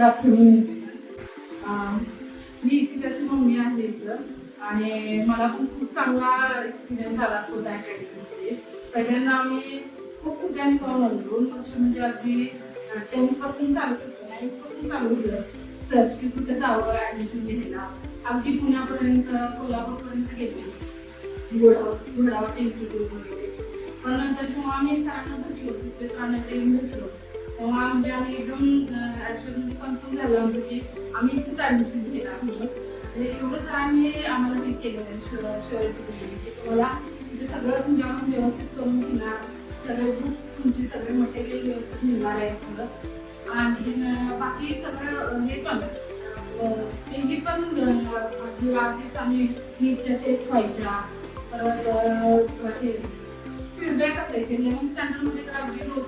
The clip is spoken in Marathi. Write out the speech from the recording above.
Good afternoon. मी शिकाची मम्मी आहे इथं आणि मला पण खूप चांगला एक्सपिरियन्स आला होता अकॅडमीमध्ये. पहिल्यांदा आम्ही खूप ठिकाणी जाऊन आलो. 2 वर्ष म्हणजे अगदी 10th चालू होतं, 9th चालू होतं सर्च की कुठे जावं ॲडमिशन घ्यायला. अगदी पुण्यापर्यंत कोल्हापूरपर्यंत गेले घोडावत इन्स्टिट्यूट वगैरे. पण नंतर जेव्हा आम्ही सरांना भेटलो दुसरे सरांना येऊन भेटलो तेव्हा म्हणजे आम्ही एकदम म्हणजे कन्फर्म झालं आमचं की आम्ही इथेच ॲडमिशन घेणार म्हणून. म्हणजे एवढं सरांनी आम्हाला हे केलेलं आहे, शुअरिटी दिलेली की तुम्हाला इथे सगळं तुमच्याकडून व्यवस्थित करून घेणार, सगळे बुक्स तुमची सगळे मटेरियल व्यवस्थित मिळणार आहे तुला. आणखीन बाकी सगळं हे पण डेली पण अगदी 8 दिवस आम्ही नीटच्या टेस्ट व्हायच्या. परत हे फीडबॅक असायचे 11th स्टँडर्डमध्ये तर अगदी रोज